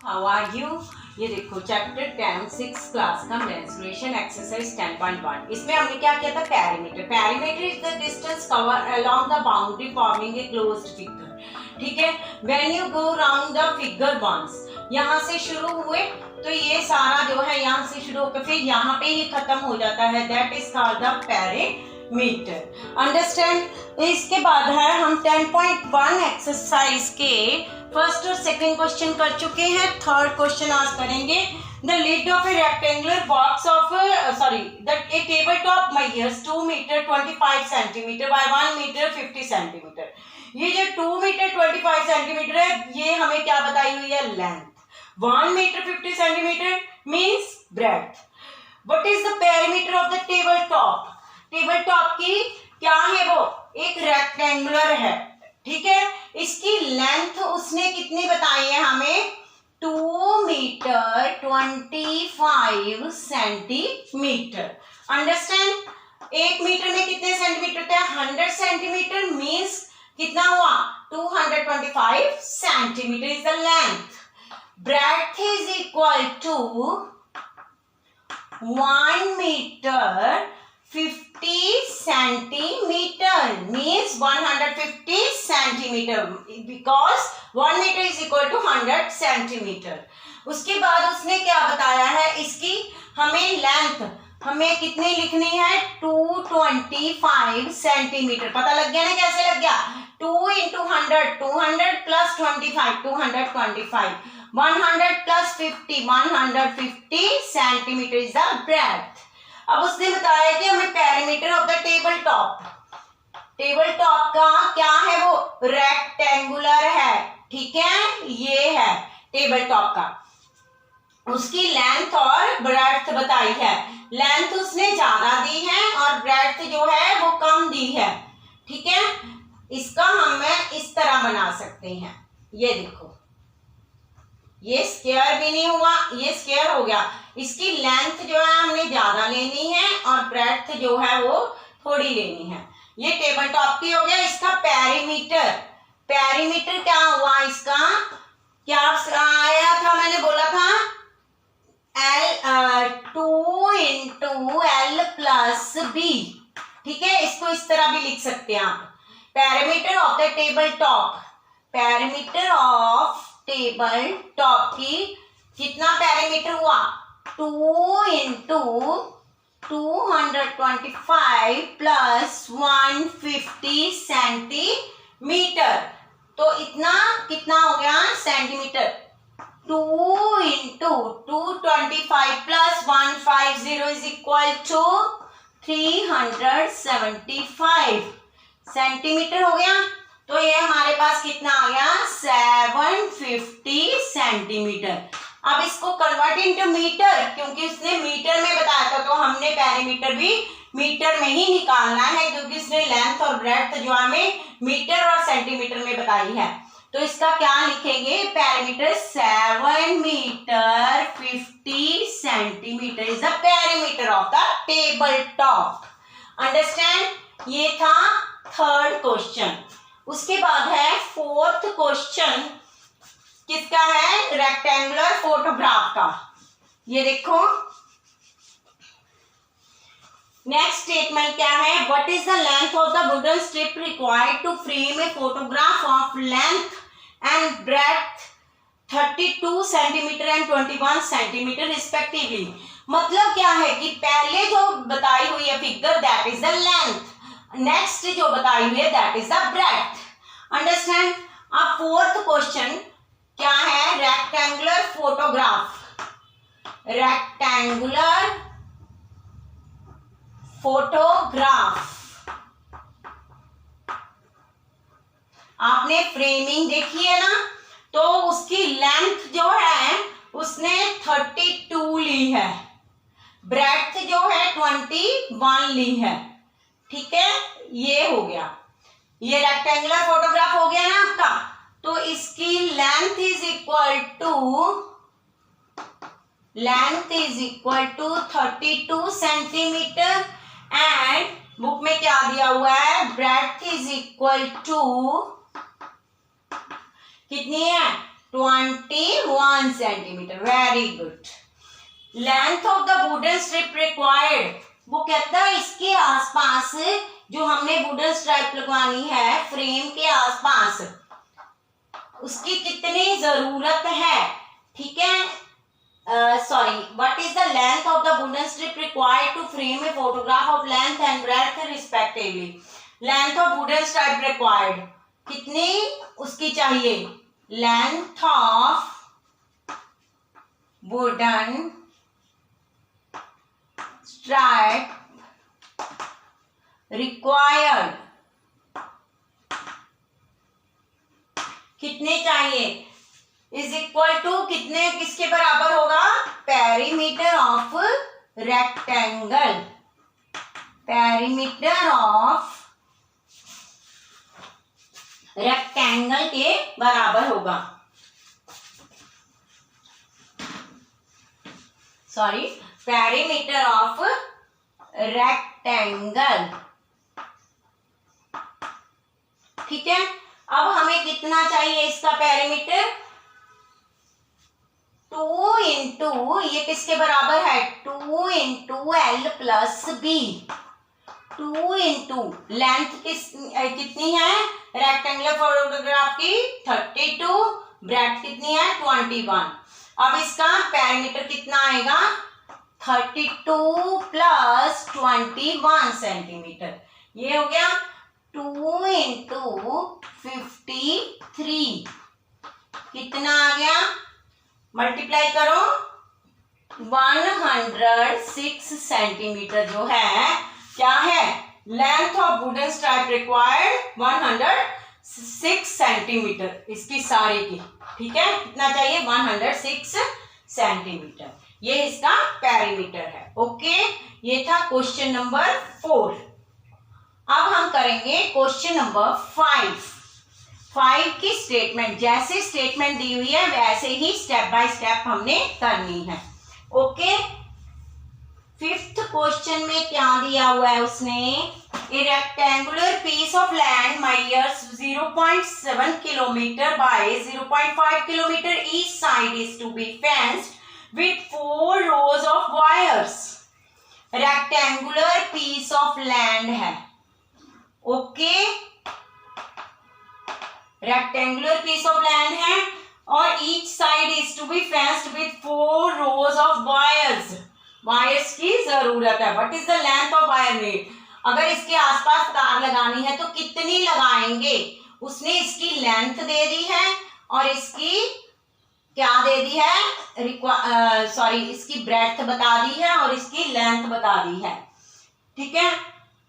How are you. ये देखो chapter 10 6 class का मेंस्ट्रुएशन एक्सरसाइज 10.1। इसमें हमने क्या किया था, perimeter. Perimeter is the distance cover along the boundary forming a closed figure. ठीक है, when you go round the figure once, यहाँ से शुरू हुए तो ये सारा जो है यहाँ से शुरू होकर फिर यहाँ पे ही खत्म हो जाता है, that is called the perimeter. Understand. इसके बाद है हम 10.1 एक्सरसाइज के फर्स्ट और सेकंड क्वेश्चन कर चुके हैं। थर्ड क्वेश्चन आज करेंगे। The lid of a rectangular box of a table top measures 2 metre 25 centimetre by 1 metre 50 centimetre. ये जो 2 मीटर 25 सेंटीमीटर है, ये हमें क्या बताई हुई है, length. 1 metre 50 centimetre means breadth. What is the perimeter of the table top. Table top की क्या है, वो एक रेक्टेंगुलर है। ठीक है, इसकी लेंथ उसने कितनी बताई है हमें, 2 मीटर 25 सेंटीमीटर। अंडरस्टैंड। 1 मीटर में कितने सेंटीमीटर थे, 100 सेंटीमीटर मीन्स कितना हुआ, 225 centimetre is the length. Breadth is equal to 1 metre 50 centimetre means 150 centimetre because 1 metre is equal to 100 centimetre. उसके बाद उसने क्या बताया है, इसकी हमें लेंथ हमें कितनी लिखनी है, 225 सेंटीमीटर। पता लग गया ना कैसे लग गया, 2 into 100 200 plus 25 225 100 plus 50 150 centimetre is the breadth। अब उसने बताया कि हमें perimeter of the table top, table top का क्या है, वो रेक्टेंगुलर है। ठीक है, ये है टेबल टॉप का। उसकी लेंथ और ब्रेड्थ बताई है। लेंथ उसने ज्यादा दी है और ब्रेड्थ जो है वो कम दी है। ठीक है, इसका हम इस तरह बना सकते हैं। ये देखो, ये स्क्वायर भी नहीं हुआ, ये स्क्वायर हो गया। इसकी लेंथ जो है हमने ज्यादा लेनी है और ब्रेड्थ जो है वो थोड़ी लेनी है। ये टेबल टॉप की हो गया। इसका पेरीमीटर, पेरीमीटर क्या हुआ, इसका क्या आया था, मैंने बोला था L 2 into L plus B। ठीक है, इसको इस तरह भी लिख सकते हैं आप। Perimeter of the table top, perimeter of table top की कितना पेरीमीटर हुआ, 2 into 225 plus 150 सेंटीमीटर। तो इतना कितना हो गया centimetre, 2 into 225 plus 150 is equal to 375 centimetre हो गया। तो ये हमारे पास कितना आ गया, 750 सेंटीमीटर। अब इसको कन्वर्ट इनटू मीटर, क्योंकि उसने मीटर में बताया था तो हमने पेरीमीटर भी मीटर में ही निकालना है, क्योंकि उसने लेंथ और ब्रेड्थ जो हमें मीटर और सेंटीमीटर में बताई है। तो इसका क्या लिखेंगे, perimeter 7 metre 50 centimetre is the perimeter of the table top. Understand. ये था थर्ड क्वेश्चन। उसके बाद है फोर्थ क्वेश्चन, किसका है, रेक्टेंगुलर फोटोग्राफ का। ये देखो नेक्स्ट स्टेटमेंट क्या है, what is the length of the wooden strip required to frame a photograph of length and breadth 32 centimetre and 21 centimetre respectively. मतलब क्या है कि पहले जो बताई हुई है figure that is the length, next जो बताई हुई है that is the breadth. Understand. अब फोर्थ क्वेश्चन क्या है, रेक्टेंगुलर फोटोग्राफ, रेक्टेंगुलर फोटोग्राफ। आपने फ्रेमिंग देखी है ना, तो उसकी लेंथ जो है उसने 32 ली है, ब्रेड्थ जो है 21 ली है। ठीक है, ये हो गया, ये रेक्टेंगुलर फोटोग्राफ हो गया ना आपका। तो इसकी length is equal to 32 centimetre and book में क्या दिया हुआ है, ब्रेड्थ इज इक्वल टू कितनी है, 21 centimetre, very good. Length of the wooden strip required, वो कहता है इसके आसपास जो हमने वुडन स्ट्रिप लगवानी है फ्रेम के आसपास, उसकी कितनी जरूरत है, ठीक है। Sorry, what is the length of the wooden strip required to frame a photograph of length and breadth respectively? Length of wooden strip required, कितनी उसकी चाहिए? Length of wooden strip required कितने चाहिए? इज इक्वल टू कितने, किसके बराबर होगा? Perimeter of rectangle, perimeter of rectangle के बराबर होगा। सॉरी, पेरीमीटर ऑफ रेक्टेंगल, ठीक है। अब हमें कितना चाहिए इसका पेरीमीटर? 2 इंटू, ये किसके बराबर है? 2 into L plus B. 2 into length कितनी है रेक्टेंगुलर फोटोग्राफ की? 32, ब्रेड्थ कितनी है? 21। अब इसका पेरीमीटर कितना आएगा? 32 प्लस 21 सेंटीमीटर। ये हो गया 2 इंटू 53, कितना आ गया? मल्टीप्लाई करो, 106 सेंटीमीटर जो है क्या है? Length of wooden strip required 106 centimetre इसकी सारी की, ठीक है। कितना चाहिए? 106 सेंटीमीटर, ये इसका पेरीमीटर है। ओके, ये था क्वेश्चन नंबर 4। अब हम करेंगे क्वेश्चन नंबर 5। 5 की स्टेटमेंट, जैसे स्टेटमेंट दी हुई है वैसे ही स्टेप बाय स्टेप हमने करनी है। ओके, 5th क्वेश्चन में क्या दिया हुआ है उसने? A rectangular piece of land measures 0.7 kilometre by 0.5 kilometre each side is to be fenced with 4 rows of wires. Rectangular piece of land है, okay, rectangular piece of land है और each side is to be fenced with 4 rows of wires. Wires की जरूरत है। What is the length of wire need? अगर इसके आसपास तार लगानी है तो कितनी लगाएंगे? उसने इसकी लेंथ दे दी है और इसकी क्या दे दी है? सॉरी, इसकी ब्रेड्थ बता दी है और इसकी लेंथ बता दी है, ठीक है।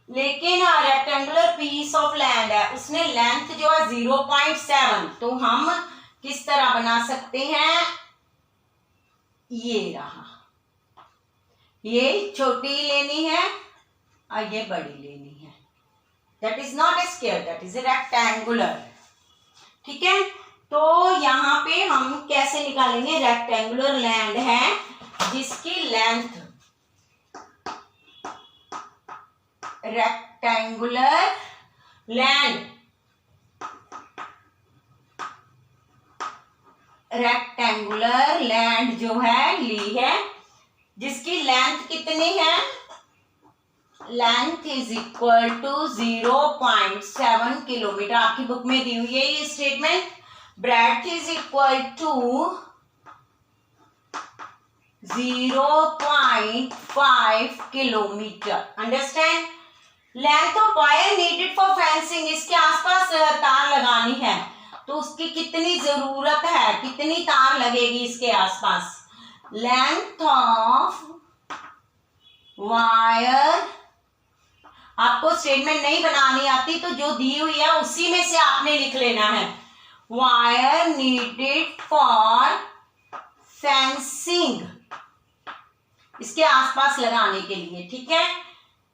लेकिन रेक्टेंगुलर पीस ऑफ लैंड है, उसने लेंथ जो है 0.7, तो हम किस तरह बना सकते हैं? ये रहा, ये छोटी लेनी है और ये बड़ी लेनी है। That is not a square, that is a rectangular, ठीक है। तो यहाँ पे हम कैसे निकालेंगे? रेक्टेंगुलर लैंड है जिसकी length, rectangular land, rectangular land जो है ली है, जिसकी लेंथ कितनी है? Length is equal to 0.7 kilometre, आपकी बुक में दी हुई है ये statement. Breadth is equal to 0.5 kilometre. Understand? Length of wire needed for fencing, इसके आसपास तार लगानी है तो उसकी कितनी जरूरत है? कितनी तार लगेगी इसके आसपास? लेंथ ऑफ वायर, आपको स्टेटमेंट नहीं बनानी आती तो जो दी हुई है उसी में से आपने लिख लेना है। वायर नीडेड फॉर फेंसिंग, इसके आसपास लगाने के लिए, ठीक है।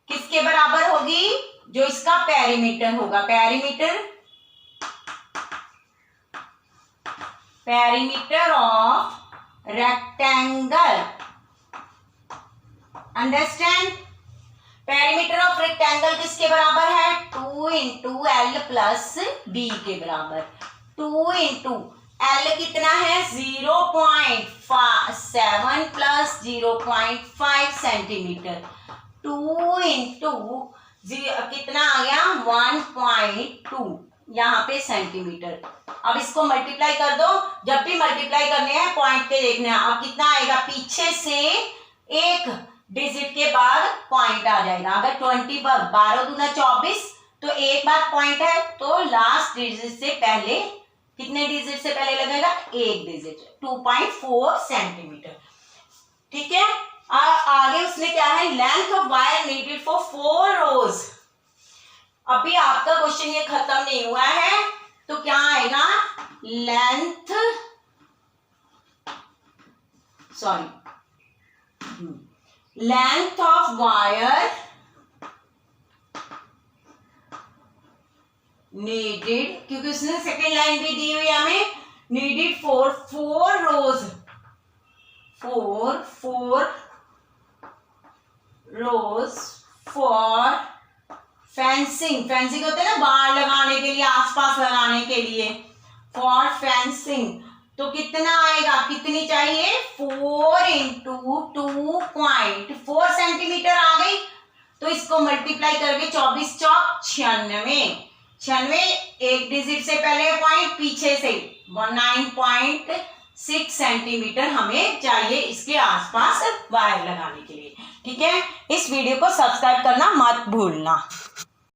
किसके बराबर होगी? जो इसका पेरीमीटर होगा। Perimeter of rectangle, understand? Perimeter of rectangle किसके बराबर है? 2 इंटू एल प्लस बी के बराबर। 2 इंटू L कितना है 0.7 प्लस 0.5 सेंटीमीटर, 2 इंटू कितना आ गया 1.2 यहाँ पे सेंटीमीटर। अब इसको मल्टीप्लाई कर दो, जब भी मल्टीप्लाई करने हैं पॉइंट पे देखना है। अब कितना आएगा, पीछे से एक डिजिट के बाद पॉइंट आ जाएगा। अगर 20 पर 12 दूना 24, तो एक बार पॉइंट है तो लास्ट डिजिट से पहले कितने डिजिट से पहले लगेगा, एक डिजिट, 2.4 सेंटीमीटर। ठीक है, आगे उसने क्या है, length of wire needed for 4 रोज। अभी आपका क्वेश्चन ये खत्म नहीं हुआ है, तो क्या आएगा, लेंथ ऑफ वायर नीडेड, क्योंकि उसने सेकेंड लाइन भी दी हुई हमें, needed for 4 rows, 4 rows for fencing होते हैं ना, बाड़ लगाने के लिए, आसपास लगाने के लिए, फॉर फेंसिंग। तो कितना आएगा, कितनी चाहिए, 4 इंटू 2.4 सेंटीमीटर आ गई। तो इसको मल्टीप्लाई करके 24 चौक 96, एक डिजिट से पहले पॉइंट, पीछे से 9.6 सेंटीमीटर हमें चाहिए इसके आसपास वायर लगाने के लिए। ठीक है, इस वीडियो को सब्सक्राइब करना मत भूलना।